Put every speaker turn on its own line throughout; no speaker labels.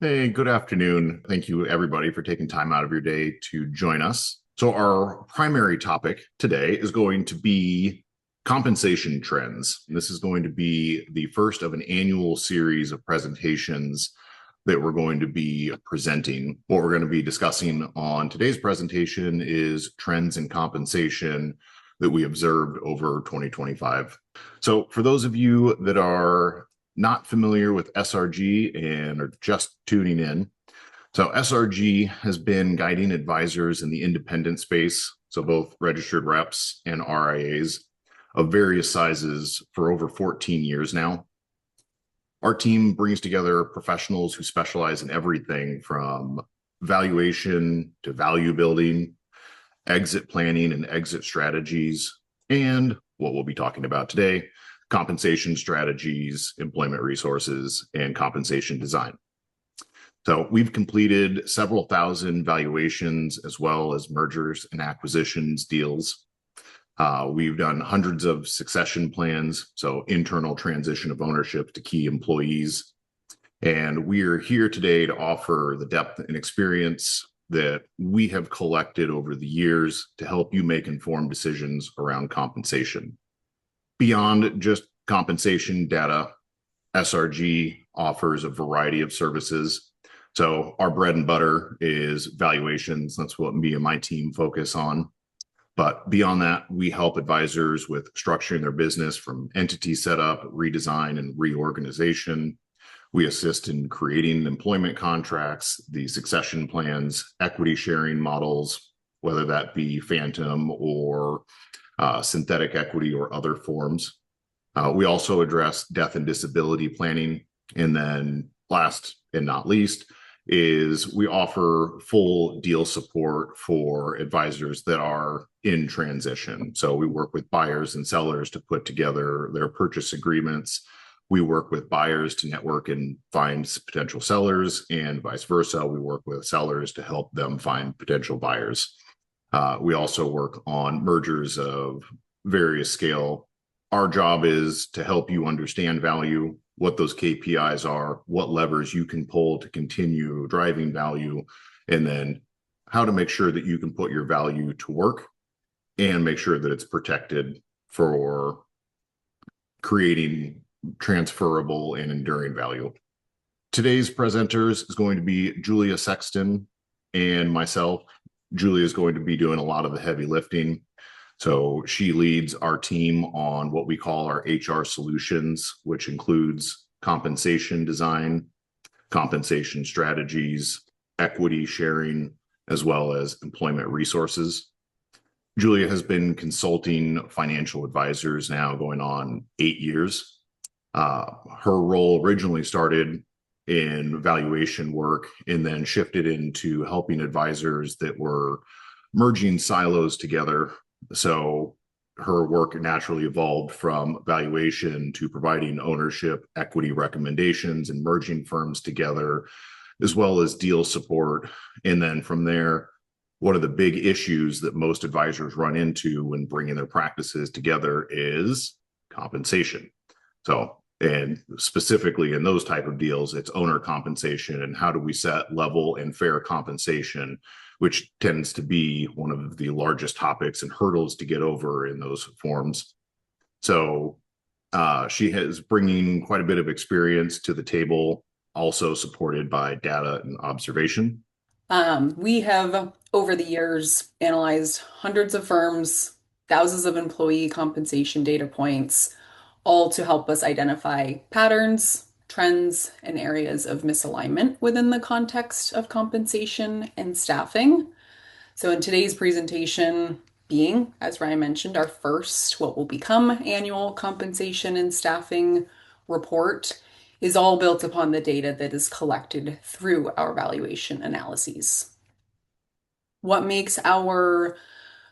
Hey, good afternoon. Thank you, everybody, for taking time out of your day to join us. So, our primary topic today is going to be compensation trends. This is going to be the first of an annual series of presentations that we're going to be presenting. What we're going to be discussing on today's presentation is trends in compensation that we observed over 2025. So, for those of you that are not familiar with SRG and are just tuning in, so SRG has been guiding advisors in the independent space, so both registered reps and RIAs of various sizes for over 14 years now. Our team brings together professionals who specialize in everything from valuation to value building, exit planning and exit strategies, and what we'll be talking about today, compensation strategies, employment resources, and compensation design. So we've completed several thousand valuations as well as mergers and acquisitions deals. We've done hundreds of succession plans, so internal transition of ownership to key employees. And we're here today to offer the depth and experience that we have collected over the years to help you make informed decisions around compensation. Beyond just compensation data, SRG offers a variety of services. So our bread and butter is valuations. That's what me and my team focus on. But beyond that, we help advisors with structuring their business from entity setup, redesign, and reorganization. We assist in creating employment contracts, the succession plans, equity sharing models, whether that be phantom or synthetic equity or other forms. We also address death and disability planning. And then last and not least is we offer full deal support for advisors that are in transition. So we work with buyers and sellers to put together their purchase agreements. We work with buyers to network and find potential sellers, and vice versa. We work with sellers to help them find potential buyers. We also work on mergers of various scale. Our job is to help you understand value, what those KPIs are, what levers you can pull to continue driving value, and then how to make sure that you can put your value to work and make sure that it's protected for creating transferable and enduring value. Today's presenters is going to be Julia Sexton and myself. Julia is going to be doing a lot of the heavy lifting. So she leads our team on what we call our HR solutions, which includes compensation design, compensation strategies, equity sharing, as well as employment resources. Julia has been consulting financial advisors now going on 8 years. Her role originally started in valuation work and then shifted into helping advisors that were merging silos together. So her work naturally evolved from valuation to providing ownership, equity recommendations, and merging firms together, as well as deal support. And then from there, one of the big issues that most advisors run into when bringing their practices together is compensation. So, and specifically in those type of deals, it's owner compensation and how do we set level and fair compensation, which tends to be one of the largest topics and hurdles to get over in those forms. So she is bringing quite a bit of experience to the table, also supported by data and observation.
We have, over the years, analyzed hundreds of firms, thousands of employee compensation data points, all to help us identify patterns, trends, and areas of misalignment within the context of compensation and staffing. So, in today's presentation, being, as Ryan mentioned, our first, what will become annual compensation and staffing report, is all built upon the data that is collected through our valuation analyses. What makes our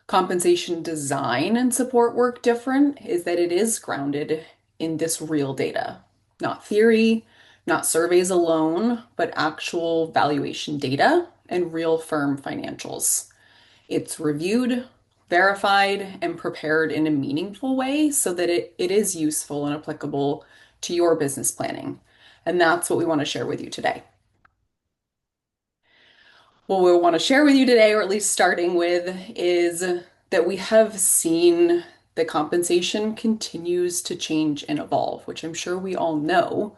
compensation design and support work different is that it is grounded in this real data, not theory, not surveys alone, but actual valuation data and real firm financials. It's reviewed, verified, and prepared in a meaningful way so that it is useful and applicable to your business planning. And that's what we want to share with you today. What we want to share with you today, or at least starting with, is that we have seen the compensation continues to change and evolve, which I'm sure we all know.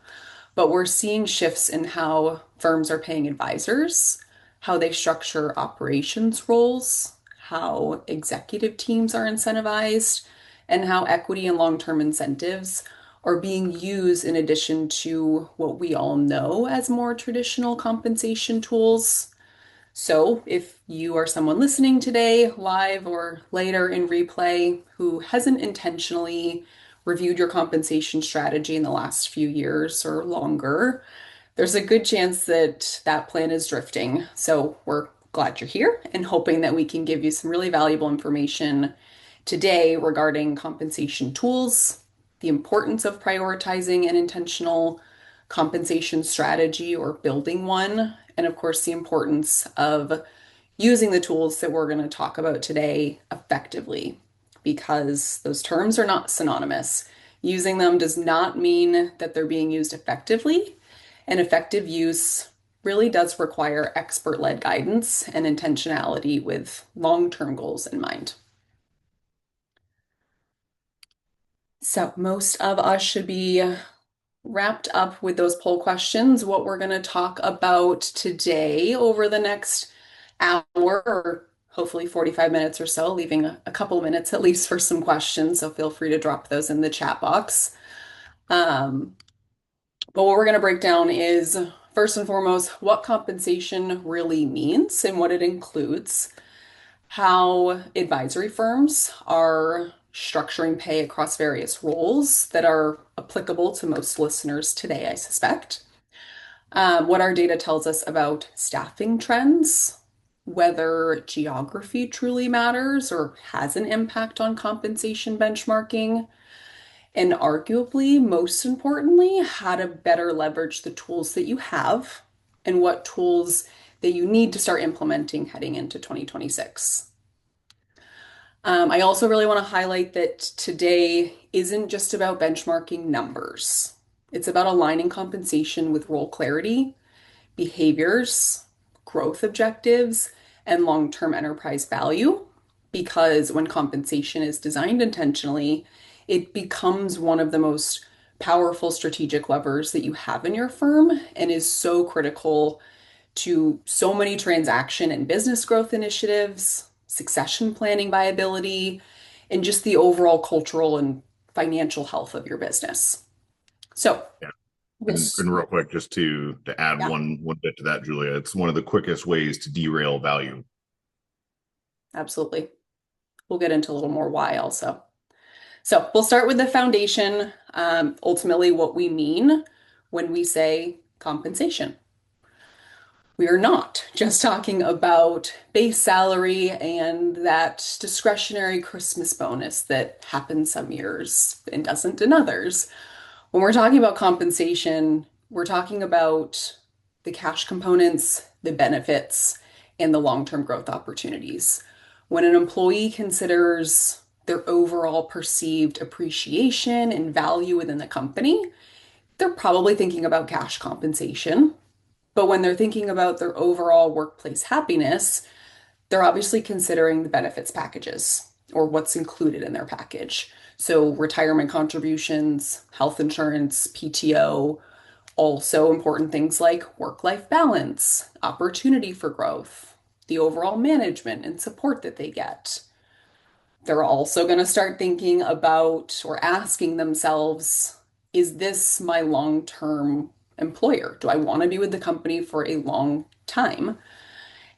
But we're seeing shifts in how firms are paying advisors, how they structure operations roles, how executive teams are incentivized, and how equity and long-term incentives are being used in addition to what we all know as more traditional compensation tools. So, if you are someone listening today, live or later in replay, who hasn't intentionally reviewed your compensation strategy in the last few years or longer, there's a good chance that that plan is drifting. So, we're glad you're here and hoping that we can give you some really valuable information today regarding compensation tools, the importance of prioritizing an intentional compensation strategy or building one, and of course, the importance of using the tools that we're going to talk about today effectively, because those terms are not synonymous. Using them does not mean that they're being used effectively, and effective use really does require expert-led guidance and intentionality with long-term goals in mind. So, most of us should be wrapped up with those poll questions. What we're going to talk about today over the next hour, or hopefully 45 minutes or so, leaving a couple minutes at least for some questions. So, feel free to drop those in the chat box. But what we're going to break down is first and foremost what compensation really means and what it includes, how advisory firms are structuring pay across various roles that are applicable to most listeners today, I suspect. What our data tells us about staffing trends, whether geography truly matters or has an impact on compensation benchmarking, and arguably, most importantly, how to better leverage the tools that you have and what tools that you need to start implementing heading into 2026. I also really want to highlight that today isn't just about benchmarking numbers. It's about aligning compensation with role clarity, behaviors, growth objectives, and long-term enterprise value. Because when compensation is designed intentionally, it becomes one of the most powerful strategic levers that you have in your firm and is so critical to so many transaction and business growth initiatives, succession planning viability, and just the overall cultural and financial health of your business. So,
Yeah.
we'll,
And real quick, just to add
yeah,
one bit to that, Julia, it's one of the quickest ways to derail value.
absolutely. We'll get into a little more why also. So we'll start with the foundation, ultimately what we mean when we say compensation. We are not just talking about base salary and that discretionary Christmas bonus that happens some years and doesn't in others. When we're talking about compensation, we're talking about the cash components, the benefits, and the long-term growth opportunities. When an employee considers their overall perceived appreciation and value within the company, they're probably thinking about cash compensation. But when they're thinking about their overall workplace happiness, they're obviously considering the benefits packages or what's included in their package. So, retirement contributions, health insurance, PTO, also important things like work-life balance, opportunity for growth, the overall management and support that they get. They're also going to start thinking about or asking themselves, is this my long-term employer? Do I want to be with the company for a long time?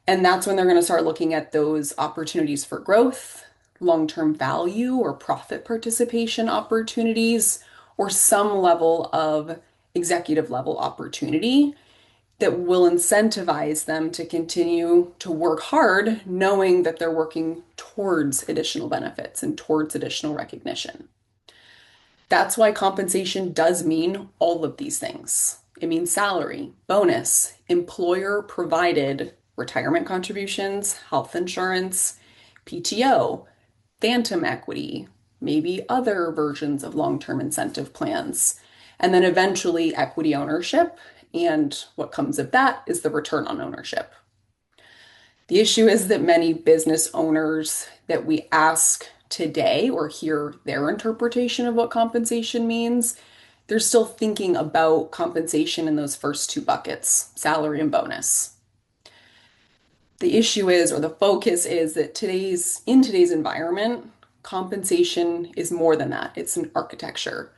And that's when they're going to start looking at those opportunities for growth, long-term value or profit participation opportunities, or some level of executive level opportunity that will incentivize them to continue to work hard, knowing that they're working towards additional benefits and towards additional recognition. That's why compensation does mean all of these things. It means salary, bonus, employer provided retirement contributions, health insurance, PTO, phantom equity, maybe other versions of long-term incentive plans, and then eventually equity ownership. And what comes of that is the return on ownership. The issue is that many business owners that we ask today or hear their interpretation of what compensation means, they're still thinking about compensation in those first two buckets, salary and bonus. The issue is, or the focus is that in today's environment, compensation is more than that. It's an architecture.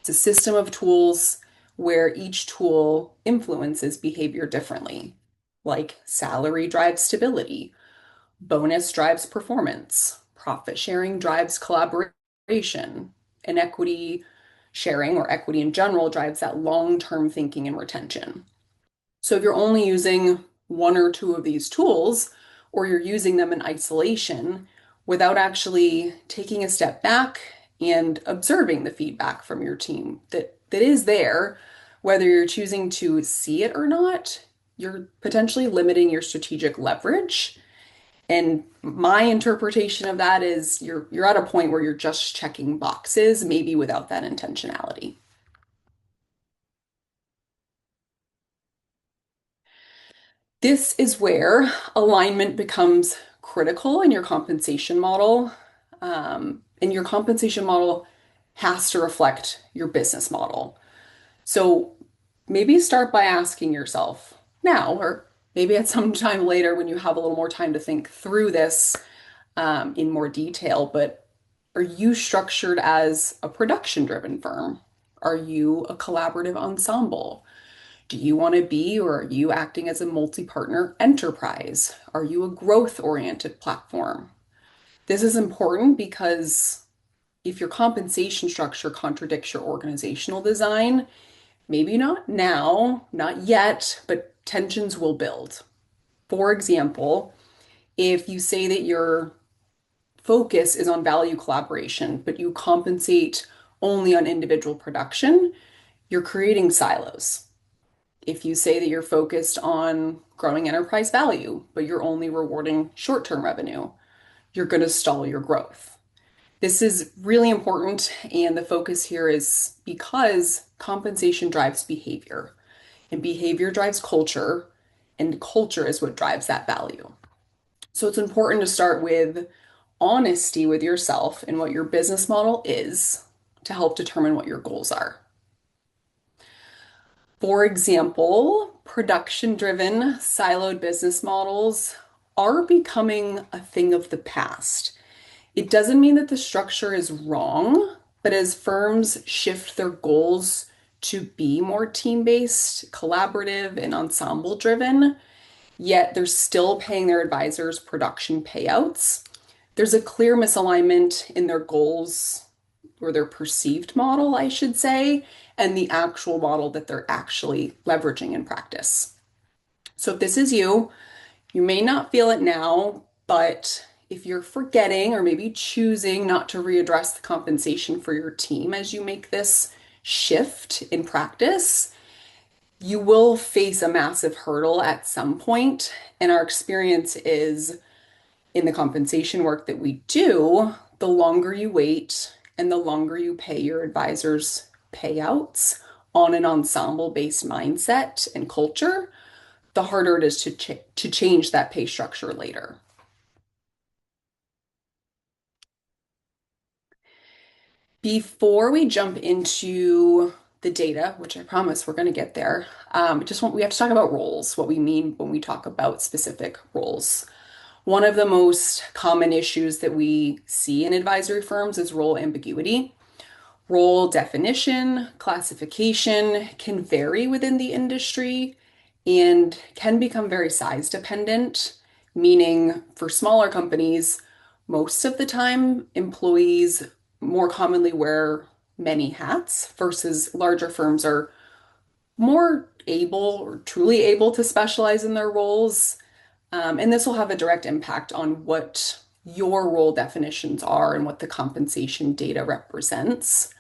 It's a system of tools where each tool influences behavior differently. Like salary drives stability, bonus drives performance, profit sharing drives collaboration, and equity sharing or equity in general drives that long-term thinking and retention. So if you're only using one or two of these tools, or you're using them in isolation without actually taking a step back and observing the feedback from your team that is there, whether you're choosing to see it or not, you're potentially limiting your strategic leverage. And my interpretation of that is you're at a point where you're just checking boxes, maybe without that intentionality. This is where alignment becomes critical in your compensation model. And your compensation model has to reflect your business model. So maybe start by asking yourself now, or maybe at some time later when you have a little more time to think through this in more detail, but are you structured as a production-driven firm? Are you a collaborative ensemble? Do you want to be, or are you acting as a multi-partner enterprise? Are you a growth-oriented platform? This is important because if your compensation structure contradicts your organizational design, maybe not now, not yet, but tensions will build. For example, if you say that your focus is on value collaboration, but you compensate only on individual production, you're creating silos. If you say that you're focused on growing enterprise value, but you're only rewarding short-term revenue, you're going to stall your growth. This is really important, and the focus here is because compensation drives behavior, and behavior drives culture, and culture is what drives that value. So it's important to start with honesty with yourself and what your business model is to help determine what your goals are. For example, production-driven, siloed business models are becoming a thing of the past. It doesn't mean that the structure is wrong, but as firms shift their goals to be more team-based, collaborative, and ensemble-driven, yet they're still paying their advisors production payouts, there's a clear misalignment in their goals or their perceived model, I should say, and the actual model that they're actually leveraging in practice. So if this is you, you may not feel it now, but if you're forgetting or maybe choosing not to readdress the compensation for your team as you make this shift in practice, you will face a massive hurdle at some point. And our experience is in the compensation work that we do, the longer you wait and the longer you pay your advisors payouts on an ensemble-based mindset and culture, the harder it is to change that pay structure later. Before we jump into the data, which I promise we're going to get there, we have to talk about roles, what we mean when we talk about specific roles. One of the most common issues that we see in advisory firms is role ambiguity. Role definition, classification can vary within the industry and can become very size dependent, meaning for smaller companies, most of the time employees more commonly wear many hats versus larger firms are more able or truly able to specialize in their roles. And this will have a direct impact on what your role definitions are and what the compensation data represents.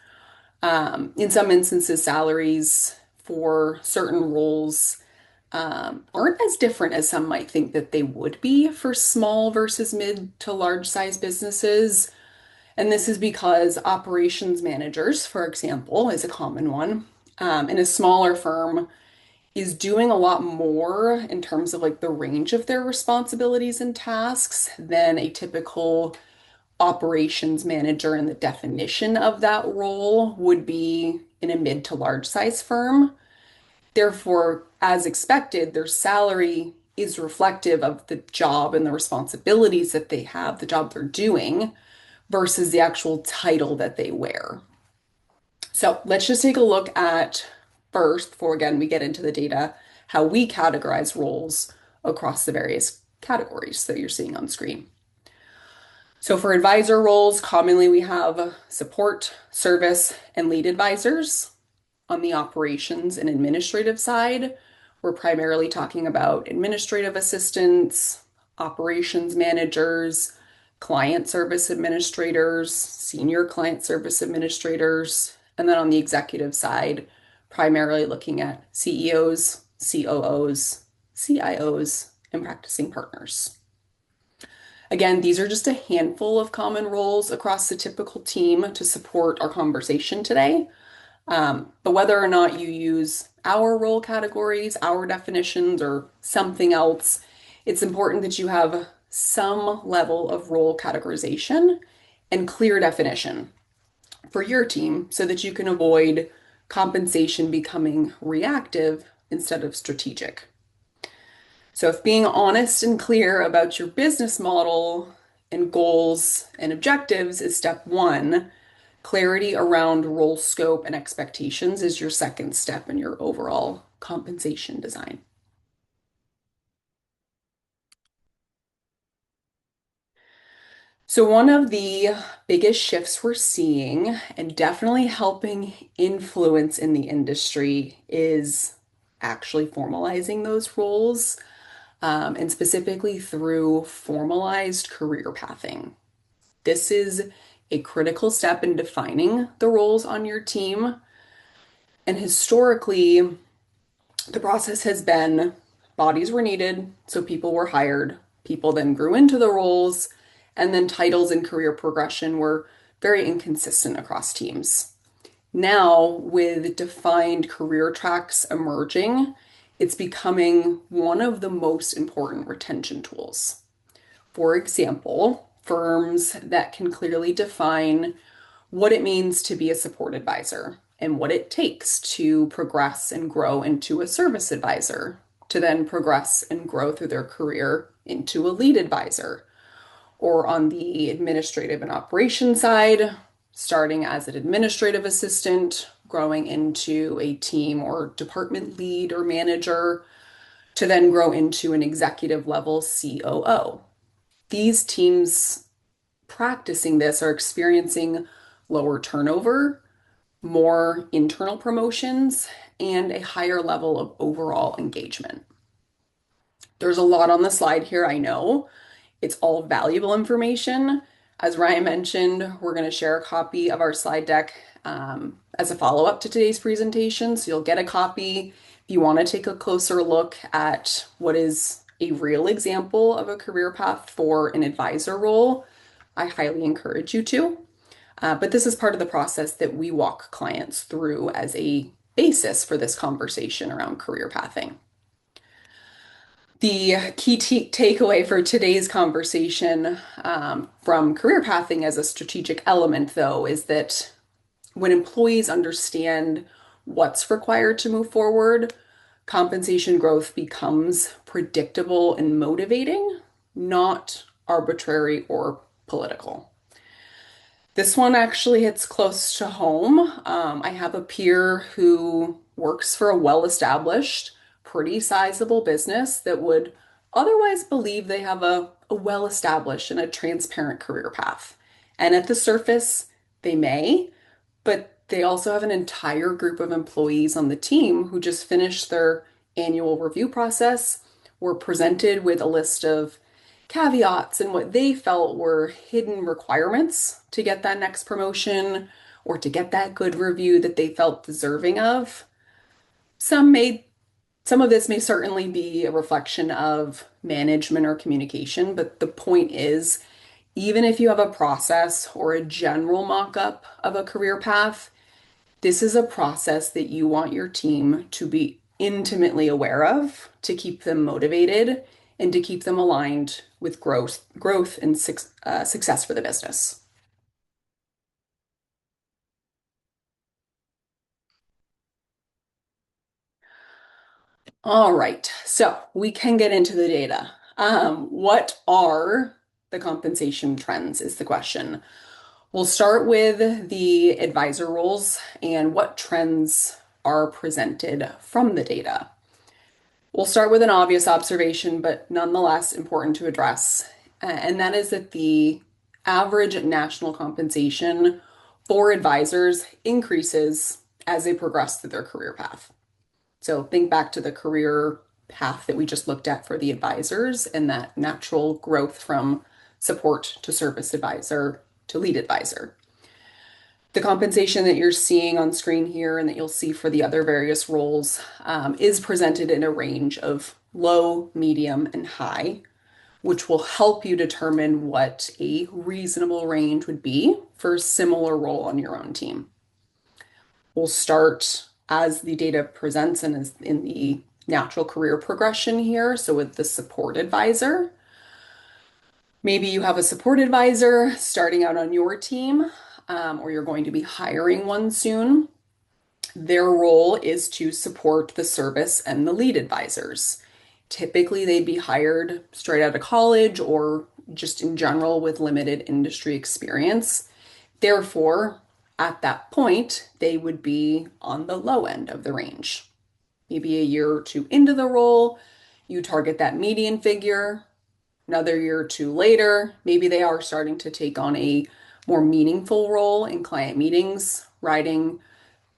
In some instances, salaries for certain roles aren't as different as some might think that they would be for small versus mid to large size businesses. And this is because operations managers, for example, is a common one. In a smaller firm, is doing a lot more in terms of like the range of their responsibilities and tasks than a typical operations manager, and the definition of that role would be in a mid to large size firm. Therefore, as expected, their salary is reflective of the job and the responsibilities that they have, the job they're doing, versus the actual title that they wear. So let's just take a look at first, before again we get into the data, how we categorize roles across the various categories that you're seeing on screen. So for advisor roles, commonly we have support, service, and lead advisors. On the operations and administrative side, we're primarily talking about administrative assistants, operations managers, client service administrators, senior client service administrators, and then on the executive side, primarily looking at CEOs, COOs, CIOs, and practicing partners. Again, these are just a handful of common roles across the typical team to support our conversation today. But whether or not you use our role categories, our definitions, or something else, it's important that you have some level of role categorization and clear definition for your team so that you can avoid compensation becoming reactive instead of strategic. So, if being honest and clear about your business model and goals and objectives is step one, clarity around role scope and expectations is your second step in your overall compensation design. So, one of the biggest shifts we're seeing and definitely helping influence in the industry is actually formalizing those roles, and specifically through formalized career pathing. This is a critical step in defining the roles on your team. And historically, the process has been bodies were needed, so people were hired. People then grew into the roles, and then titles and career progression were very inconsistent across teams. Now, with defined career tracks emerging, it's becoming one of the most important retention tools. For example, firms that can clearly define what it means to be a support advisor and what it takes to progress and grow into a service advisor, to then progress and grow through their career into a lead advisor, or on the administrative and operations side, starting as an administrative assistant, growing into a team or department lead or manager, to then grow into an executive level COO. These teams practicing this are experiencing lower turnover, more internal promotions, and a higher level of overall engagement. There's a lot on the slide here, I know. It's all valuable information. As Ryan mentioned, we're going to share a copy of our slide deck as a follow-up to today's presentation. So you'll get a copy if you want to take a closer look at what is a real example of a career path for an advisor role. I highly encourage you to. But this is part of the process that we walk clients through as a basis for this conversation around career pathing. The key takeaway for today's conversation from career pathing as a strategic element, though, is that when employees understand what's required to move forward, compensation growth becomes predictable and motivating, not arbitrary or political. This one actually hits close to home. I have a peer who works for a well-established, pretty sizable business that would otherwise believe they have a well-established and a transparent career path. And at the surface, they may, but they also have an entire group of employees on the team who just finished their annual review process, were presented with a list of caveats and what they felt were hidden requirements to get that next promotion or to get that good review that they felt deserving of. Some of this may certainly be a reflection of management or communication, but the point is, even if you have a process or a general mock-up of a career path, this is a process that you want your team to be intimately aware of to keep them motivated and to keep them aligned with growth and success for the business. All right, so we can get into the data. What are the compensation trends is the question. We'll start with the advisor roles and what trends are presented from the data. We'll start with an obvious observation, but nonetheless important to address, and that is that the average national compensation for advisors increases as they progress through their career path. So think back to the career path that we just looked at for the advisors and that natural growth from support to service advisor to lead advisor. The compensation that you're seeing on screen here and that you'll see for the other various roles is presented in a range of low, medium, and high, which will help you determine what a reasonable range would be for a similar role on your own team. We'll start as the data presents and is in the natural career progression here. So with the support advisor, maybe you have a support advisor starting out on your team, or you're going to be hiring one soon. Their role is to support the service and the lead advisors. Typically, they'd be hired straight out of college or just in general with limited industry experience. Therefore, at that point, they would be on the low end of the range. Maybe a year or two into the role, you target that median figure. Another year or two later, maybe they are starting to take on a more meaningful role in client meetings, riding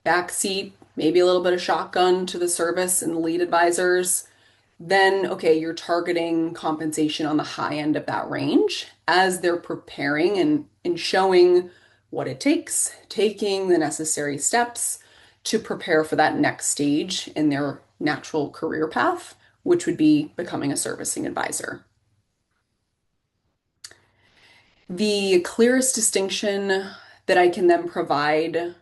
backseat, maybe a little bit of shotgun to the service and the lead advisors. Then, okay, you're targeting compensation on the high end of that range as they're preparing and showing what it takes, taking the necessary steps to prepare for that next stage in their natural career path, which would be becoming a servicing advisor. The clearest distinction that I can then provide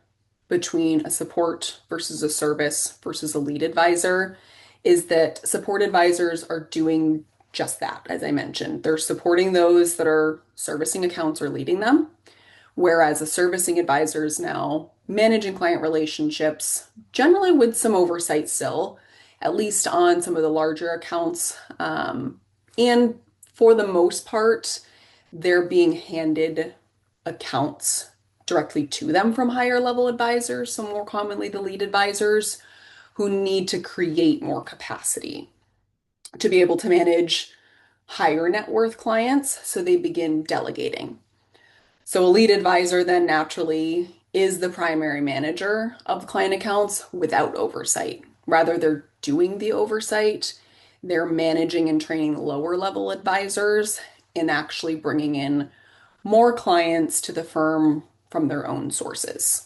between a support versus a service versus a lead advisor is that support advisors are doing just that, as I mentioned. They're supporting those that are servicing accounts or leading them, whereas a servicing advisor is now managing client relationships, generally with some oversight still, at least on some of the larger accounts. And for the most part, they're being handed accounts directly to them from higher level advisors, so more commonly the lead advisors, who need to create more capacity to be able to manage higher net worth clients, so they begin delegating. So a lead advisor then naturally is the primary manager of client accounts without oversight. Rather, they're doing the oversight, they're managing and training lower level advisors and actually bringing in more clients to the firm from their own sources.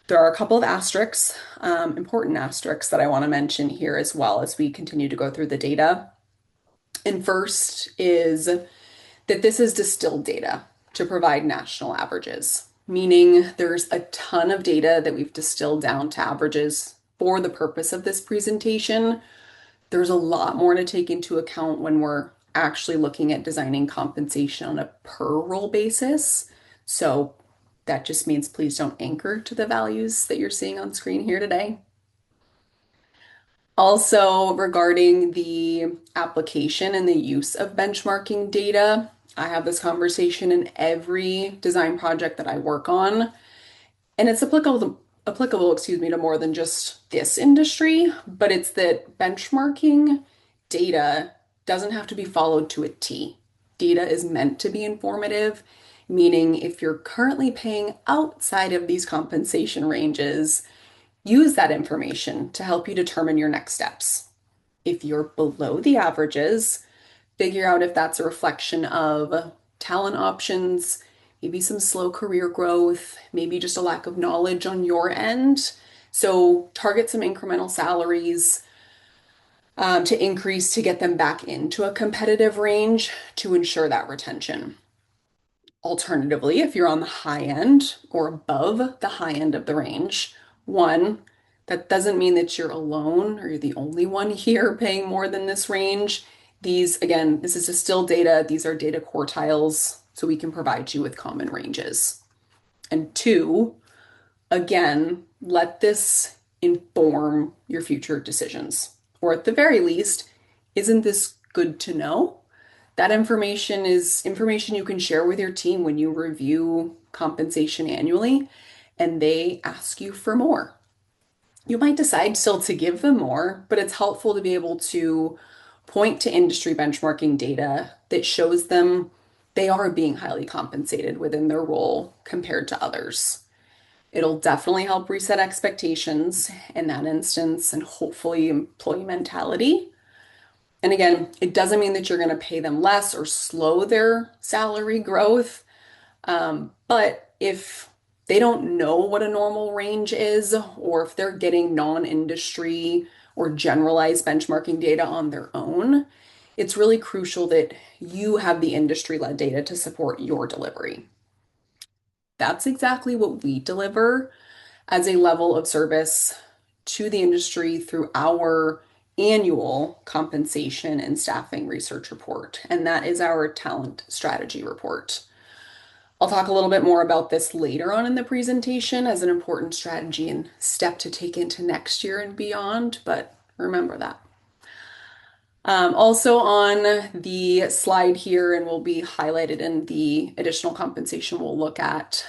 There are a couple of asterisks, important asterisks that I want to mention here as well as we continue to go through the data. And first is that this is distilled data to provide national averages, meaning there's a ton of data that we've distilled down to averages for the purpose of this presentation. There's a lot more to take into account when we're actually looking at designing compensation on a per role basis. So that just means please don't anchor to the values that you're seeing on screen here today. Also, regarding the application and the use of benchmarking data, I have this conversation in every design project that I work on, and it's applicable, to more than just this industry, but it's that benchmarking data doesn't have to be followed to a T. Data is meant to be informative, meaning if you're currently paying outside of these compensation ranges, use that information to help you determine your next steps. If you're below the averages, figure out if that's a reflection of talent options, maybe some slow career growth, maybe just a lack of knowledge on your end. So target some incremental salaries to increase to get them back into a competitive range to ensure that retention. Alternatively, if you're on the high end or above the high end of the range, one, That doesn't mean that you're alone or you're the only one here paying more than this range. These, again, this is just still data. These are data quartiles, so we can provide you with common ranges. And two, again, let this inform your future decisions. Or at the very least, isn't this good to know? That information is information you can share with your team when you review compensation annually and they ask you for more. You might decide still to give them more, but it's helpful to be able to point to industry benchmarking data that shows them they are being highly compensated within their role compared to others. It'll definitely help reset expectations in that instance and hopefully employee mentality. And again, it doesn't mean that you're going to pay them less or slow their salary growth. But if they don't know what a normal range is, or if they're getting non-industry or generalized benchmarking data on their own, it's really crucial that you have the industry-led data to support your delivery. That's exactly what we deliver as a level of service to the industry through our annual compensation and staffing research report, and that is our talent strategy report. I'll talk a little bit more about this later on in the presentation as an important strategy and step to take into next year and beyond, but remember that. Also on the slide here, and will be highlighted in the additional compensation we'll look at,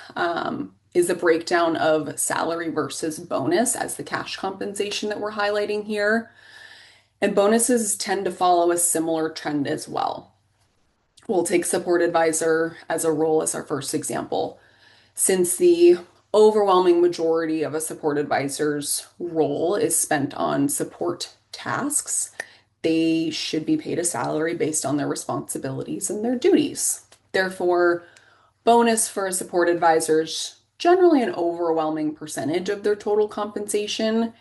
is a breakdown of salary versus bonus as the cash compensation that we're highlighting here. And bonuses tend to follow a similar trend as well. We'll take support advisor as a role as our first example. Since the overwhelming majority of a support advisor's role is spent on support tasks, they should be paid a salary based on their responsibilities and their duties. Therefore, bonus for a support advisor is generally an overwhelming percentage of their total compensation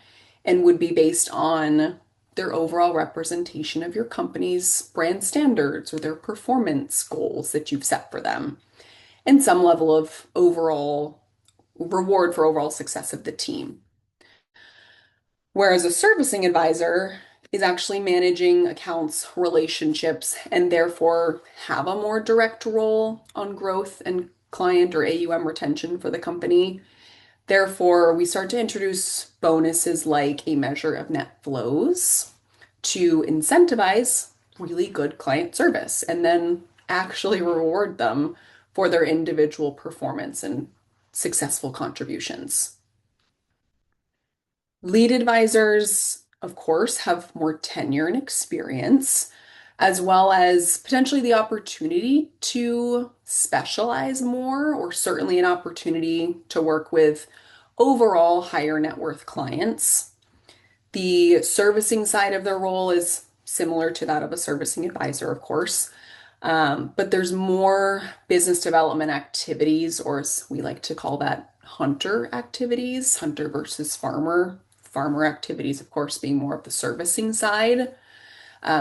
and would be based on their overall representation of your company's brand standards or their performance goals that you've set for them, and some level of overall reward for overall success of the team. Whereas a servicing advisor is actually managing accounts, relationships, and therefore have a more direct role on growth and client or AUM retention for the company. Therefore, we start to introduce bonuses like a measure of net flows to incentivize really good client service and then actually reward them for their individual performance and successful contributions. Lead advisors, of course, have more tenure and experience, as well as potentially the opportunity to specialize more, or certainly an opportunity to work with overall higher net worth clients. The servicing side of their role is similar to that of a servicing advisor, of course, but there's more business development activities, or as we like to call that, hunter activities, hunter versus farmer. Farmer activities, of course, being more of the servicing side.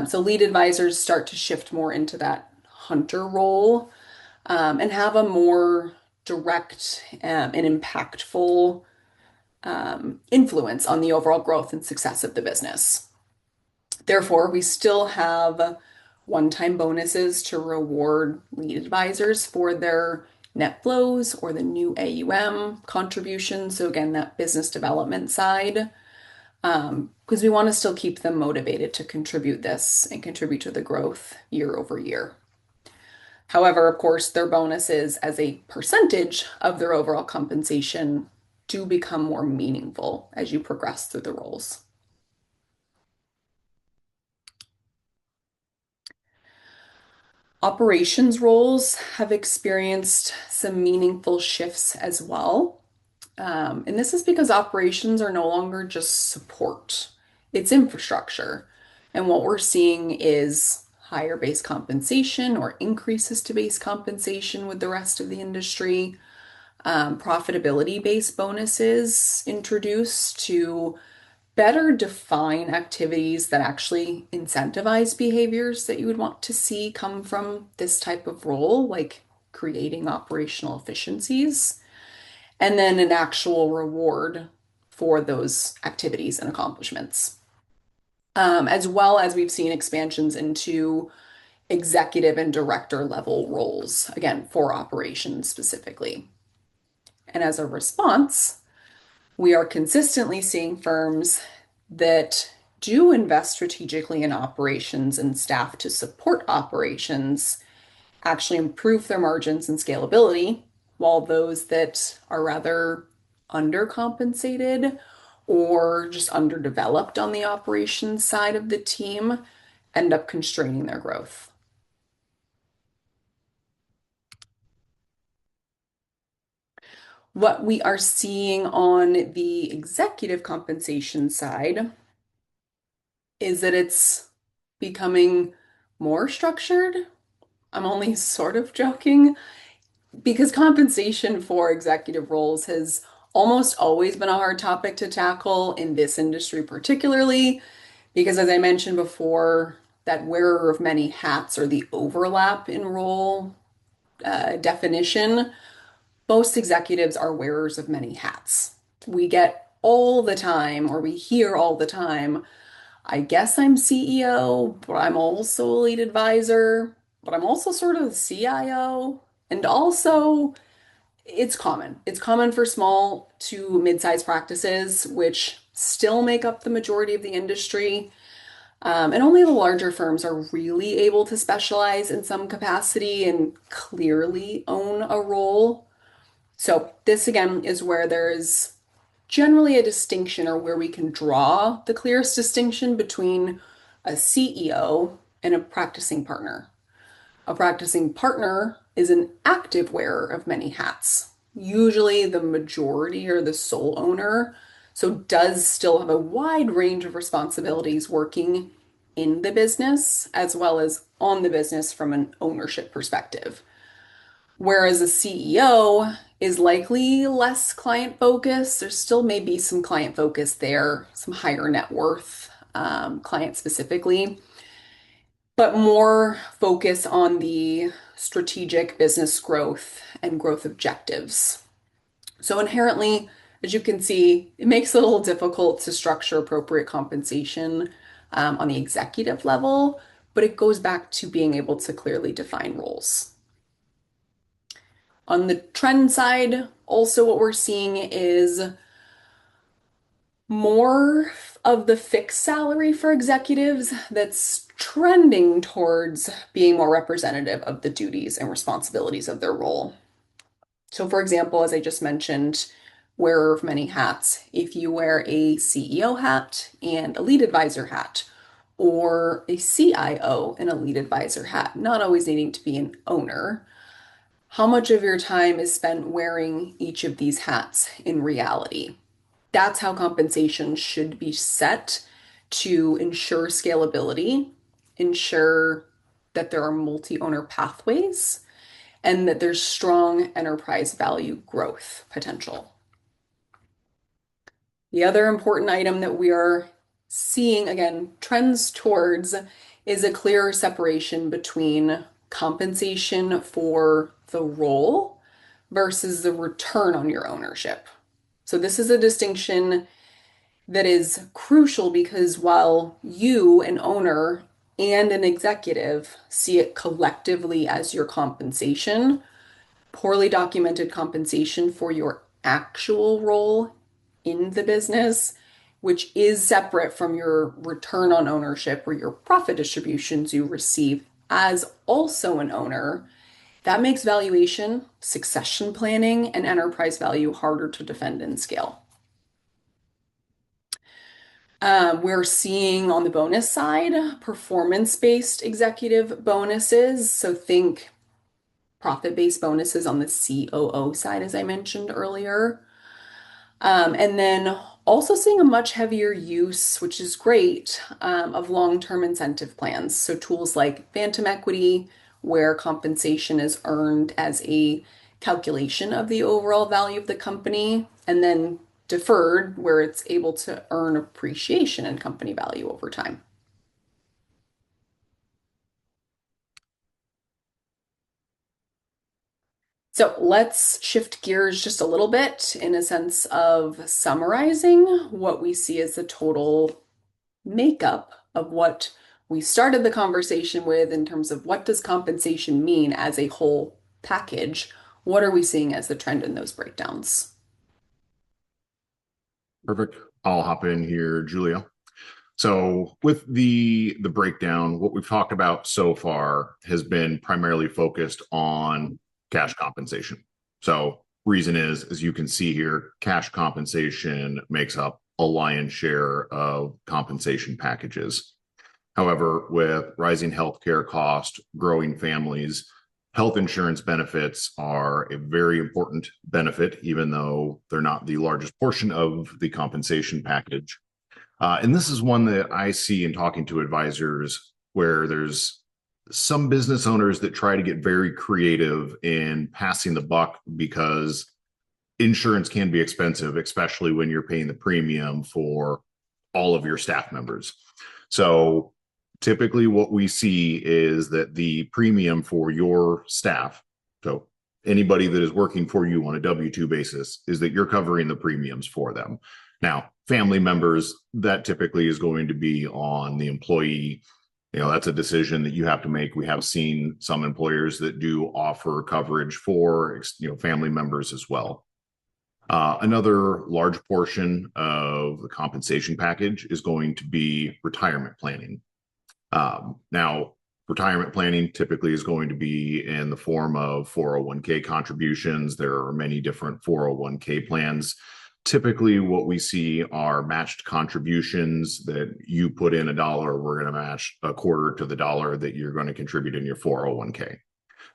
So lead advisors start to shift more into that hunter role and have a more direct and impactful influence on the overall growth and success of the business. Therefore, we still have one-time bonuses to reward lead advisors for their net flows or the new AUM contributions. So again, that business development side, because we want to still keep them motivated to contribute this and contribute to the growth year over year. However, of course, their bonuses as a percentage of their overall compensation do become more meaningful as you progress through the roles. Operations roles have experienced some meaningful shifts as well. And this is because operations are no longer just support, it's infrastructure. And what we're seeing is higher base compensation or increases to base compensation with the rest of the industry, profitability-based bonuses introduced to better define activities that actually incentivize behaviors that you would want to see come from this type of role, like creating operational efficiencies, and then an actual reward for those activities and accomplishments. As well as we've seen expansions into executive and director level roles, again, for operations specifically. And as a response, we are consistently seeing firms that do invest strategically in operations and staff to support operations actually improve their margins and scalability, while those that are rather undercompensated or just underdeveloped on the operations side of the team end up constraining their growth. What we are seeing on the executive compensation side is that it's becoming more structured. I'm only sort of joking because compensation for executive roles has almost always been a hard topic to tackle in this industry, particularly because, as I mentioned before, that wearer of many hats or the overlap in role definition, most executives are wearers of many hats. We get all the time, or we hear all the time, I guess I'm CEO, but I'm also a lead advisor, but I'm also sort of the CIO. And also, it's common. It's common for small to mid-sized practices, which still make up the majority of the industry. And only the larger firms are really able to specialize in some capacity and clearly own a role. So, this again is where there is generally a distinction or where we can draw the clearest distinction between a CEO and a practicing partner. A practicing partner is an active wearer of many hats, usually the majority or the sole owner, so does still have a wide range of responsibilities working in the business as well as on the business from an ownership perspective. Whereas a CEO is likely less client focused. There still may be some client focus there, some higher net worth client specifically, but more focus on the strategic business growth and growth objectives. So inherently, as you can see, it makes it a little difficult to structure appropriate compensation on the executive level, but it goes back to being able to clearly define roles. On the trend side, also what we're seeing is more of the fixed salary for executives that's trending towards being more representative of the duties and responsibilities of their role. So, for example, as I just mentioned, wearer of many hats. If you wear a CEO hat and a lead advisor hat, or a CIO and a lead advisor hat, not always needing to be an owner, how much of your time is spent wearing each of these hats in reality? That's how compensation should be set to ensure scalability, ensure that there are multi-owner pathways, and that there's strong enterprise value growth potential. The other important item that we are seeing, again, trends towards is a clearer separation between compensation for the role versus the return on your ownership. So this is a distinction that is crucial because while you, an owner, and an executive see it collectively as your compensation, poorly documented compensation for your actual role in the business, which is separate from your return on ownership or your profit distributions you receive as also an owner, that makes valuation, succession planning, and enterprise value harder to defend and scale. We're seeing on the bonus side performance-based executive bonuses. So think profit-based bonuses on the COO side, as I mentioned earlier. And then also seeing a much heavier use, which is great, of long-term incentive plans. So tools like phantom equity, where compensation is earned as a calculation of the overall value of the company, and then deferred, where it's able to earn appreciation in company value over time. So let's shift gears just a little bit in a sense of summarizing what we see as the total makeup of what we started the conversation with in terms of what does compensation mean as a whole package? What are we seeing as the trend in those breakdowns?
Perfect. I'll hop in here, Julia. So with the breakdown, what we've talked about so far has been primarily focused on cash compensation. So reason is, as you can see here, cash compensation makes up a lion's share of compensation packages. However, with rising healthcare costs, growing families, health insurance benefits are a very important benefit, even though they're not the largest portion of the compensation package. And this is one that I see in talking to advisors where there's some business owners that try to get very creative in passing the buck because insurance can be expensive, especially when you're paying the premium for all of your staff members. So typically what we see is that the premium for your staff, so anybody that is working for you on a W-2 basis, is that you're covering the premiums for them. Now, family members, that typically is going to be on the employee. That's a decision that you have to make. We have seen some employers that do offer coverage for, family members as well. Another large portion of the compensation package is going to be retirement planning. Now, retirement planning typically is going to be in the form of 401k contributions. There are many different 401k plans. Typically, what we see are matched contributions that you put in $1, we're going to match a quarter to the dollar that you're going to contribute in your 401k.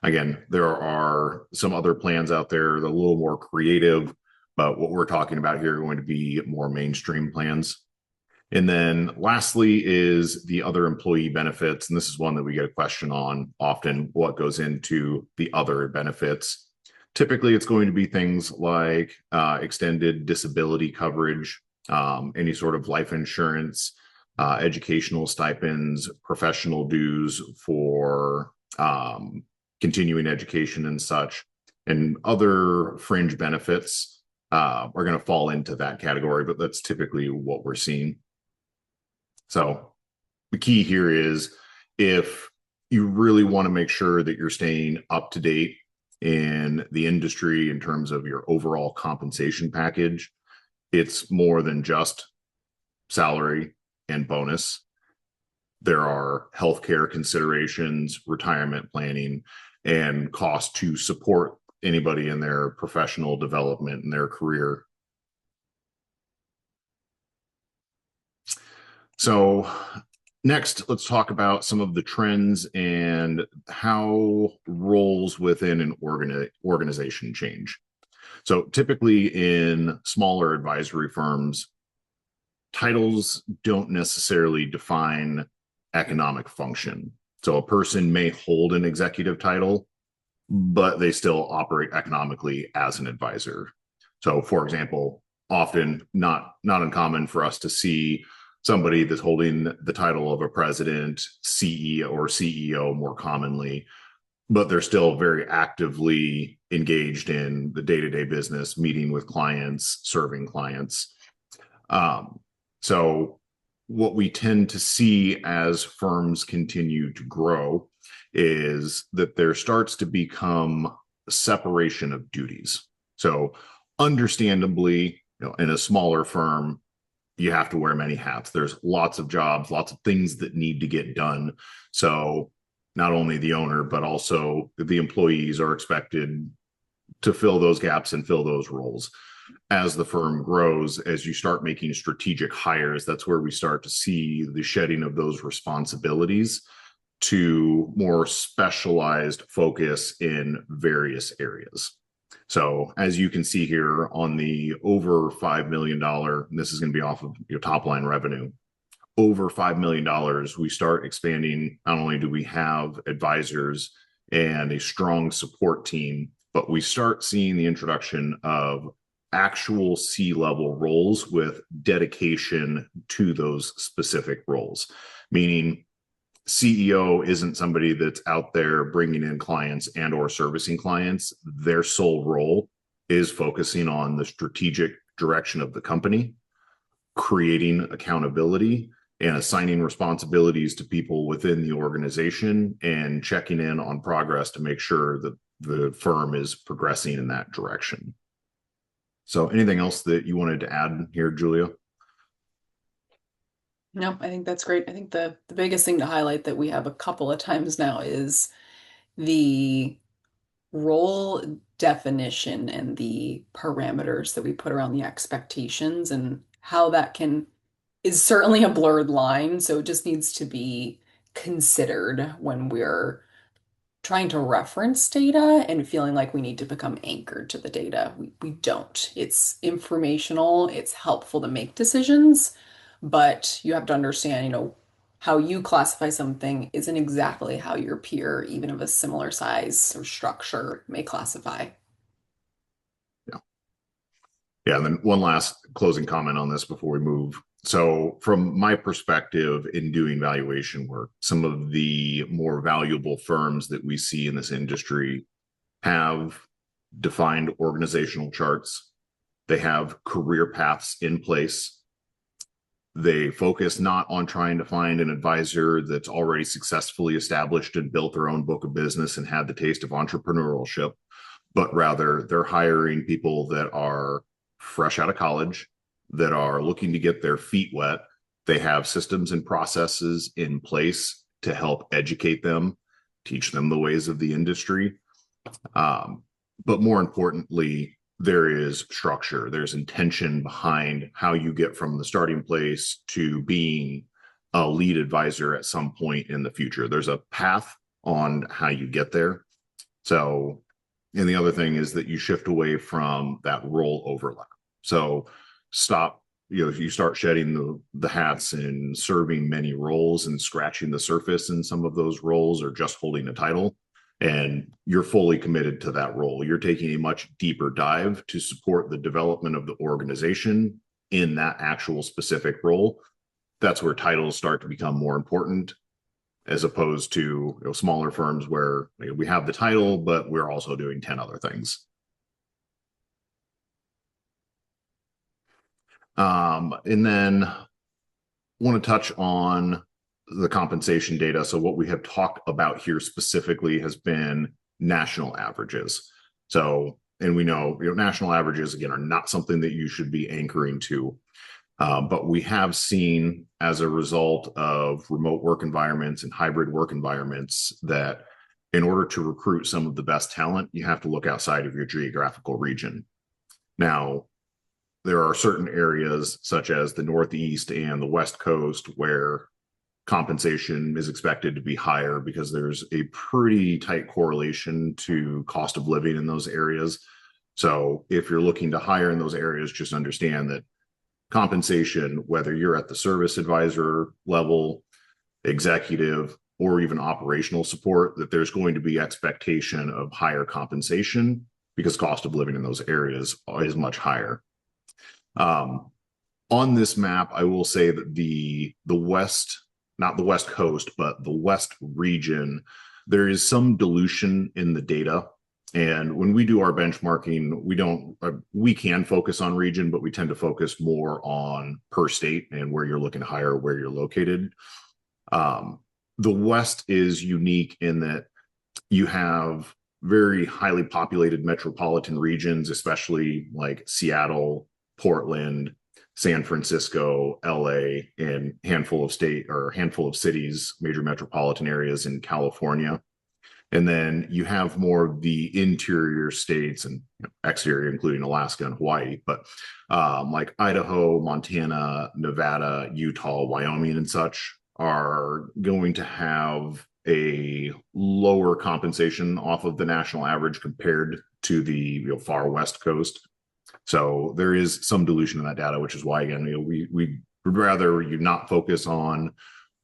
Again, there are some other plans out there that are a little more creative, but what we're talking about here are going to be more mainstream plans. And then lastly is the other employee benefits. And this is one that we get a question on often, what goes into the other benefits. Typically, it's going to be things like extended disability coverage, any sort of life insurance, educational stipends, professional dues for continuing education and such, and other fringe benefits are going to fall into that category, but that's typically what we're seeing. So the key here is if you really want to make sure that you're staying up to date in the industry in terms of your overall compensation package, it's more than just salary and bonus. There are healthcare considerations, retirement planning, and cost to support anybody in their professional development and their career. So next, let's talk about some of the trends and how roles within an organization change. So typically in smaller advisory firms, titles don't necessarily define economic function. So a person may hold an executive title, but they still operate economically as an advisor. So for example, often not uncommon for us to see somebody that's holding the title of a president, CEO, or CEO more commonly, but they're still very actively engaged in the day-to-day business, meeting with clients, serving clients. So what we tend to see as firms continue to grow is that there starts to become a separation of duties. So understandably, in a smaller firm, you have to wear many hats. There's lots of jobs, lots of things that need to get done. So not only the owner, but also the employees are expected to fill those gaps and fill those roles. As the firm grows, as you start making strategic hires, that's where we start to see the shedding of those responsibilities to more specialized focus in various areas. So as you can see here on the over $5 million, this is going to be off of your top line revenue, over $5 million, we start expanding. Not only do we have advisors and a strong support team, but we start seeing the introduction of actual C-level roles with dedication to those specific roles, meaning CEO isn't somebody that's out there bringing in clients and or servicing clients. Their sole role is focusing on the strategic direction of the company, creating accountability, and assigning responsibilities to people within the organization and checking in on progress to make sure that the firm is progressing in that direction. So anything else that you wanted to add here, Julia?
No, I think that's great. I think the biggest thing to highlight that we have a couple of times now is the role definition and the parameters that we put around the expectations and how that can is certainly a blurred line, so it just needs to be considered when we're trying to reference data and feeling like we need to become anchored to the data. We don't. It's informational, it's helpful to make decisions, but you have to understand, how you classify something isn't exactly how your peer, even of a similar size or structure, may classify.
Yeah. Yeah. And then one last closing comment on this before we move. So, from my perspective in doing valuation work, some of the more valuable firms that we see in this industry have defined organizational charts. They have career paths in place. They focus not on trying to find an advisor that's already successfully established and built their own book of business and had the taste of entrepreneurship, but rather they're hiring people that are fresh out of college, that are looking to get their feet wet. They have systems and processes in place to help educate them, teach them the ways of the industry. But more importantly, there is structure, there's intention behind how you get from the starting place to being a lead advisor at some point in the future. There's a path on how you get there. So, and the other thing is that you shift away from that role overlap. So stop, you start shedding the hats and serving many roles and scratching the surface in some of those roles or just holding a title. And you're fully committed to that role. You're taking a much deeper dive to support the development of the organization in that actual specific role. That's where titles start to become more important, as opposed to smaller firms where we have the title, but we're also doing 10 other things. And then want to touch on the compensation data. So what we have talked about here specifically has been national averages. So, and we know, national averages, again, are not something that you should be anchoring to. But we have seen, as a result of remote work environments and hybrid work environments, that in order to recruit some of the best talent, you have to look outside of your geographical region. Now, there are certain areas such as the Northeast and the West Coast where compensation is expected to be higher because there's a pretty tight correlation to cost of living in those areas. So if you're looking to hire in those areas, just understand that compensation, whether you're at the service advisor level, executive, or even operational support, that there's going to be expectation of higher compensation because cost of living in those areas is much higher. On this map, I will say that the West, not the West Coast, but the West region, there is some dilution in the data. And when we do our benchmarking, we can focus on region, but we tend to focus more on per state and where you're looking to hire, where you're located. The West is unique in that you have very highly populated metropolitan regions, especially like Seattle, Portland, San Francisco, LA, and handful of cities, major metropolitan areas in California. And then you have more of the interior states and exterior, including Alaska and Hawaii, but like Idaho, Montana, Nevada, Utah, Wyoming, and such are going to have a lower compensation off of the national average compared to the far West Coast. So there is some dilution in that data, which is why, again, we would rather you not focus on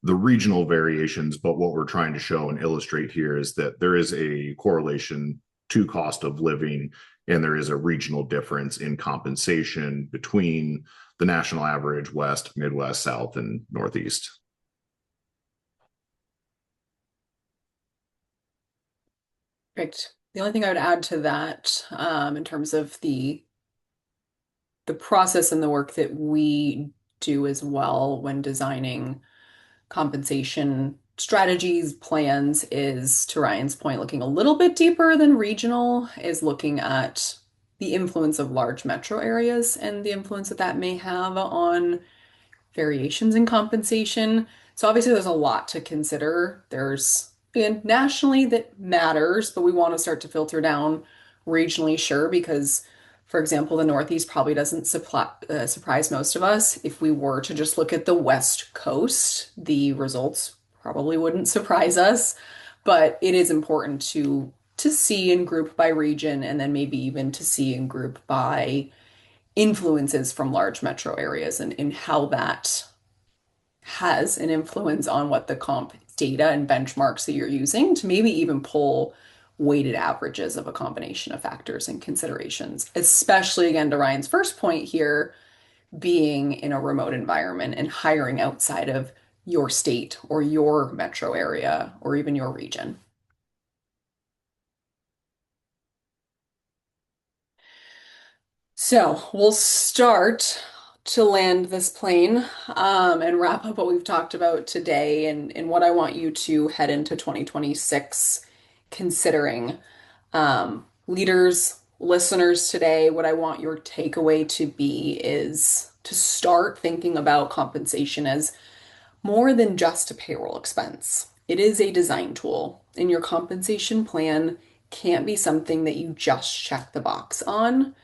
the regional variations, but what we're trying to show and illustrate here is that there is a correlation to cost of living, and there is a regional difference in compensation between the national average, West, Midwest, South, and Northeast.
Perfect. The only thing I would add to that, in terms of the process and the work that we do as well when designing compensation strategies, plans, is, to Ryan's point, looking a little bit deeper than regional, is looking at the influence of large metro areas and the influence that that may have on variations in compensation. So obviously there's a lot to consider. There's, again, nationally that matters, but we want to start to filter down regionally, sure, because for example, the Northeast probably doesn't surprise most of us. If we were to just look at the West Coast, the results probably wouldn't surprise us, but it is important to see and group by region, and then maybe even to see and group by influences from large metro areas, and how that has an influence on what the comp data and benchmarks that you're using to maybe even pull weighted averages of a combination of factors and considerations, especially again to Ryan's first point here, being in a remote environment and hiring outside of your state or your metro area or even your region. So we'll start to land this plane, and wrap up what we've talked about today, and what I want you to head into 2026 considering. Leaders, listeners today, what I want your takeaway to be is to start thinking about compensation as more than just a payroll expense. It is a design tool, and your compensation plan can't be something that you just check the box on.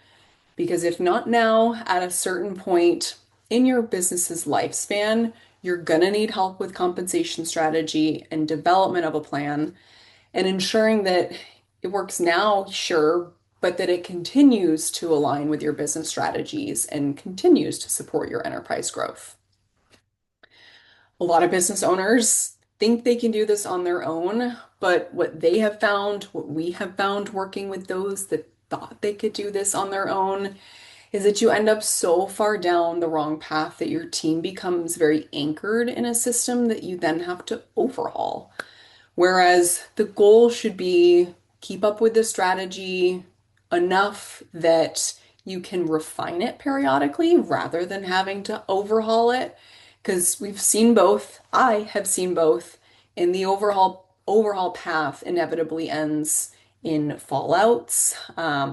Because if not now, at a certain point in your business's lifespan, you're going to need help with compensation strategy and development of a plan, and ensuring that it works now, sure, but that it continues to align with your business strategies and continues to support your enterprise growth. A lot of business owners think they can do this on their own, but what they have found, what we have found working with those that thought they could do this on their own, is that you end up so far down the wrong path that your team becomes very anchored in a system that you then have to overhaul. Whereas the goal should be keep up with the strategy enough that you can refine it periodically rather than having to overhaul it. Because we've seen both, I have seen both, and the overhaul path inevitably ends in fallouts,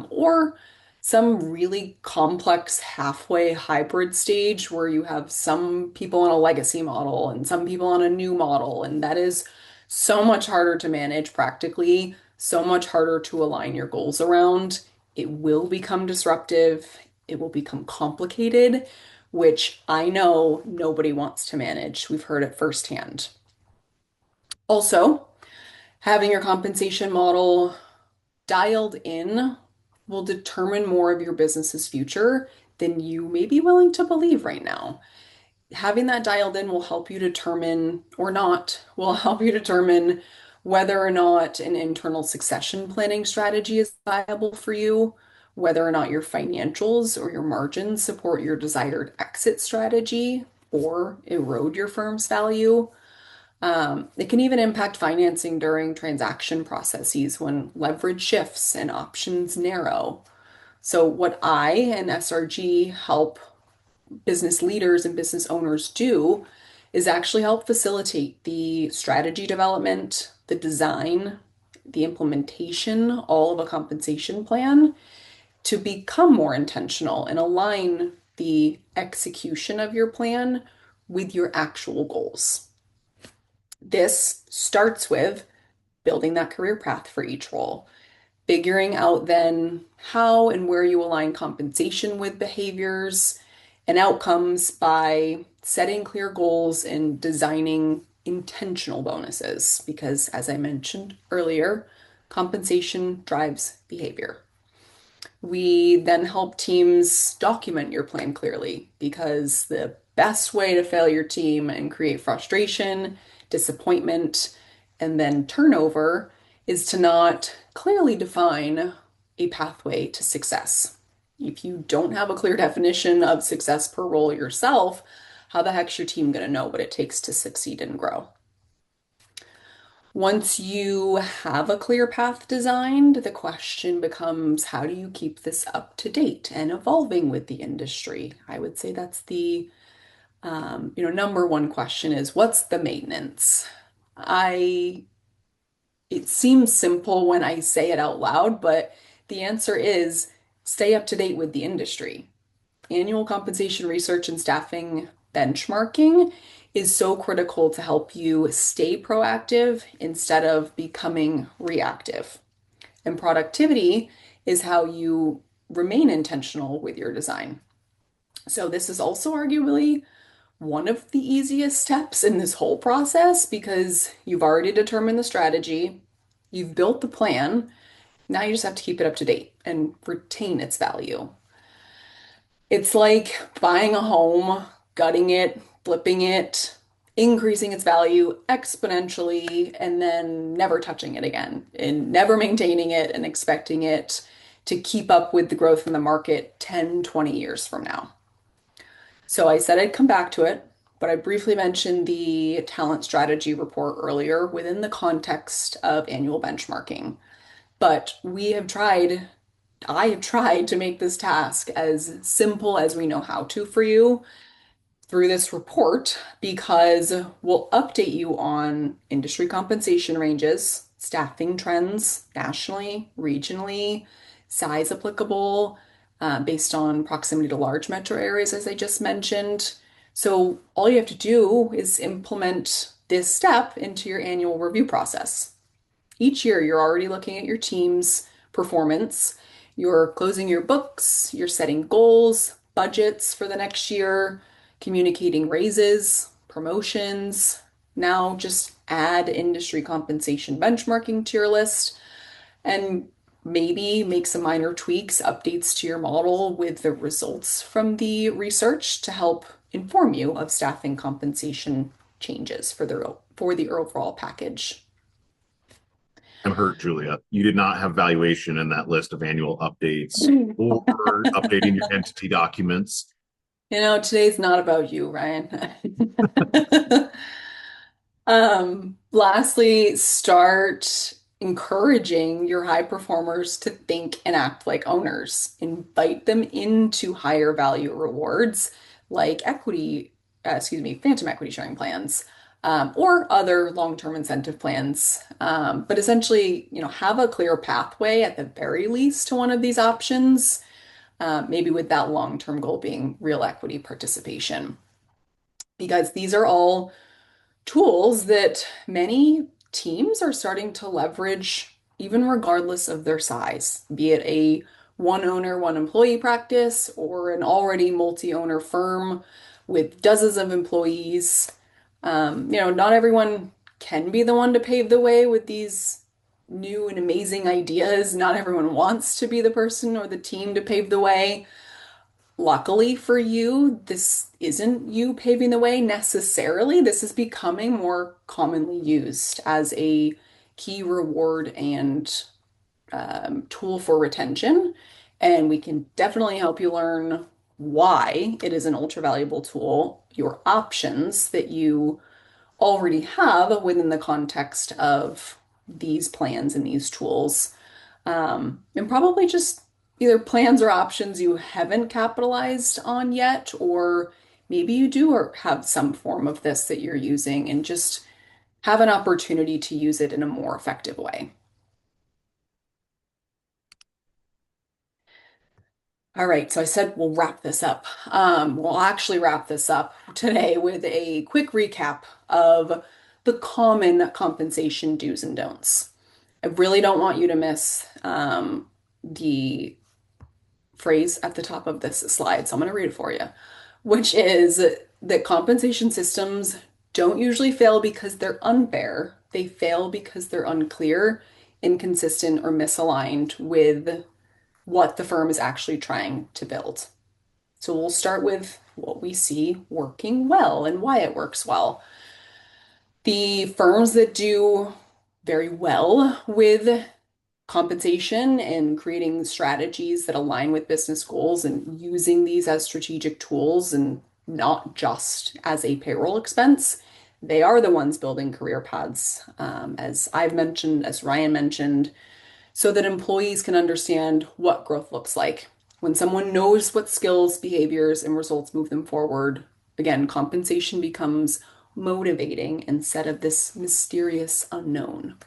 or some really complex halfway hybrid stage where you have some people on a legacy model and some people on a new model, and that is so much harder to manage practically, so much harder to align your goals around. It will become disruptive, it will become complicated, which I know nobody wants to manage. We've heard it firsthand. Also, having your compensation model dialed in will determine more of your business's future than you may be willing to believe right now. Having that dialed in will help you determine, or not, will help you determine whether or not an internal succession planning strategy is viable for you, whether or not your financials or your margins support your desired exit strategy or erode your firm's value. It can even impact financing during transaction processes when leverage shifts and options narrow. So, what I and SRG help business leaders and business owners do is actually help facilitate the strategy development, the design, the implementation, all of a compensation plan to become more intentional and align the execution of your plan with your actual goals. This starts with building that career path for each role, figuring out then how and where you align compensation with behaviors and outcomes by setting clear goals and designing intentional bonuses. Because, as I mentioned earlier, compensation drives behavior. We then help teams document your plan clearly, because the best way to fail your team and create frustration, disappointment, and then turnover is to not clearly define a pathway to success. If you don't have a clear definition of success per role yourself, how the heck's your team going to know what it takes to succeed and grow? Once you have a clear path designed, the question becomes, how do you keep this up to date and evolving with the industry? I would say that's the number one question is what's the maintenance? I It seems simple when I say it out loud, but the answer is stay up to date with the industry. Annual compensation research and staffing benchmarking is so critical to help you stay proactive instead of becoming reactive. And productivity is how you remain intentional with your design. So, this is also arguably one of the easiest steps in this whole process because you've already determined the strategy, you've built the plan. Now you just have to keep it up to date and retain its value. It's like buying a home, gutting it, flipping it, increasing its value exponentially, and then never touching it again and never maintaining it and expecting it to keep up with the growth in the market 10, 20 years from now. So I said I'd come back to it, but I briefly mentioned the talent strategy report earlier within the context of annual benchmarking. But I have tried to make this task as simple as we know how to for you through this report because we'll update you on industry compensation ranges, staffing trends nationally, regionally, size applicable, based on proximity to large metro areas, as I just mentioned. So all you have to do is implement this step into your annual review process. Each year, you're already looking at your team's performance. You're closing your books, you're setting goals, budgets for the next year, communicating raises, promotions. Now just add industry compensation benchmarking to your list and maybe make some minor tweaks, updates to your model with the results from the research to help inform you of staffing compensation changes for the overall package.
I'm hurt, Julia. You did not have valuation in that list of annual updates or updating your entity documents.
Today's not about you, Ryan. Lastly, start encouraging your high performers to think and act like owners. Invite them into higher value rewards like phantom equity sharing plans, or other long-term incentive plans. But essentially, have a clear pathway at the very least to one of these options, maybe with that long-term goal being real equity participation. Because these are all tools that many teams are starting to leverage, even regardless of their size, be it a one owner, one employee practice or an already multi-owner firm with dozens of employees. Not everyone can be the one to pave the way with these new and amazing ideas. Not everyone wants to be the person or the team to pave the way. Luckily for you, this isn't you paving the way necessarily. This is becoming more commonly used as a key reward and tool for retention. And we can definitely help you learn why it is an ultra valuable tool, your options that you already have within the context of these plans and these tools. And probably just either plans or options you haven't capitalized on yet, or maybe you do or have some form of this that you're using and just have an opportunity to use it in a more effective way. All right, so I said we'll wrap this up. We'll actually wrap this up today with a quick recap of the common compensation do's and don'ts. I really don't want you to miss the phrase at the top of this slide, so I'm going to read it for you, which is that compensation systems don't usually fail because they're unfair. They fail because they're unclear, inconsistent, or misaligned with what the firm is actually trying to build. So we'll start with what we see working well and why it works well. The firms that do very well with compensation and creating strategies that align with business goals and using these as strategic tools and not just as a payroll expense, They are the ones building career paths, as I've mentioned, as Ryan mentioned, so that employees can understand what growth looks like. When someone knows what skills, behaviors, and results move them forward, again, compensation becomes motivating instead of this mysterious unknown.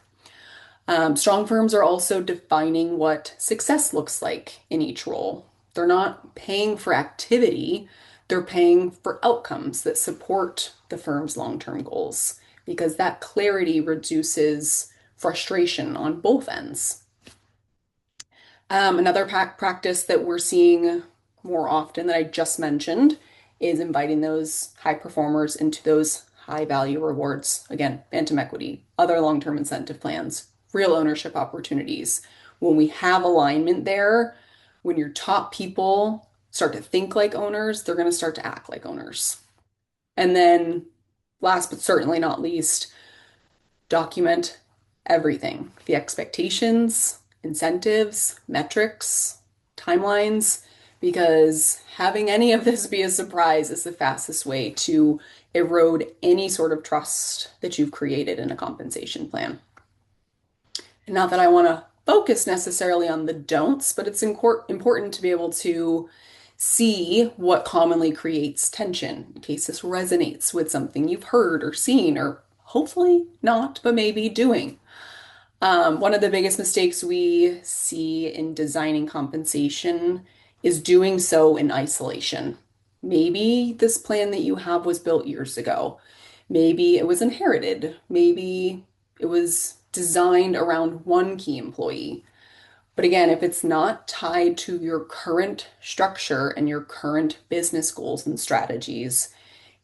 Strong firms are also defining what success looks like in each role. They're not paying for activity, they're paying for outcomes that support the firm's long-term goals because that clarity reduces frustration on both ends. Another practice that we're seeing more often that I just mentioned is inviting those high performers into those high value rewards. Again, phantom equity, other long-term incentive plans, real ownership opportunities. When we have alignment there, when your top people start to think like owners, they're going to start to act like owners. And then, last but certainly not least, document everything, the expectations, incentives, metrics, timelines, because having any of this be a surprise is the fastest way to erode any sort of trust that you've created in a compensation plan. And not that I want to focus necessarily on the don'ts, but it's important to be able to see what commonly creates tension in case this resonates with something you've heard or seen, or hopefully not, but maybe doing. One of the biggest mistakes we see in designing compensation is doing so in isolation. Maybe this plan that you have was built years ago. Maybe it was inherited. Maybe it was designed around one key employee. But again, if it's not tied to your current structure and your current business goals and strategies,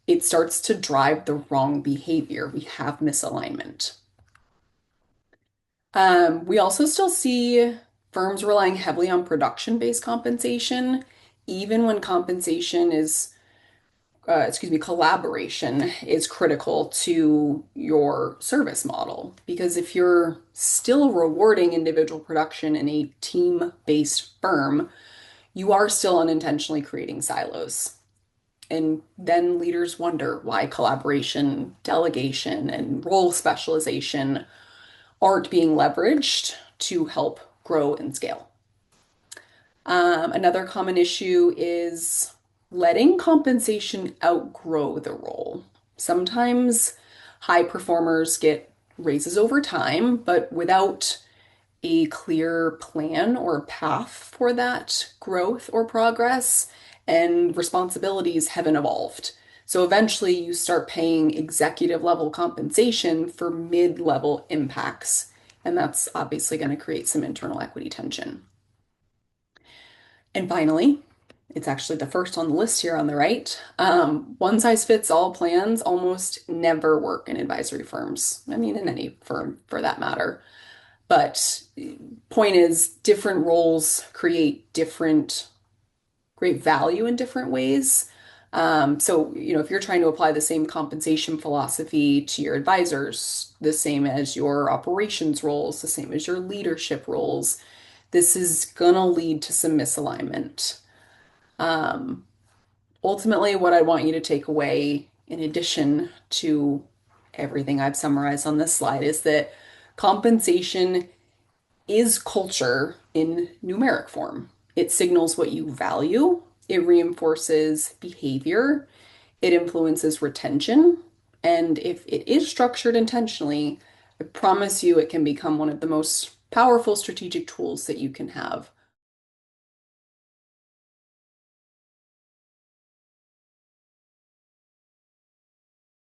it starts to drive the wrong behavior. We have misalignment. We also still see firms relying heavily on production-based compensation, even when collaboration is critical to your service model. Because if you're still rewarding individual production in a team-based firm, you are still unintentionally creating silos. And then leaders wonder why collaboration, delegation, and role specialization aren't being leveraged to help grow and scale. Another common issue is letting compensation outgrow the role. Sometimes high performers get raises over time, but without a clear plan or path for that growth or progress, and responsibilities haven't evolved. So eventually you start paying executive level compensation for mid-level impacts, and that's obviously going to create some internal equity tension. And finally, it's actually the first on the list here on the right. One size fits all plans almost never work in advisory firms. I mean, in any firm for that matter. But point is, different roles create great value in different ways. So, if you're trying to apply the same compensation philosophy to your advisors, the same as your operations roles, the same as your leadership roles, this is gonna lead to some misalignment. Um, Ultimately, what I want you to take away, in addition to everything I've summarized on this slide, is that compensation is culture in numeric form. It signals what you value, it reinforces behavior, it influences retention, and if it is structured intentionally, I promise you it can become one of the most powerful strategic tools that you can have.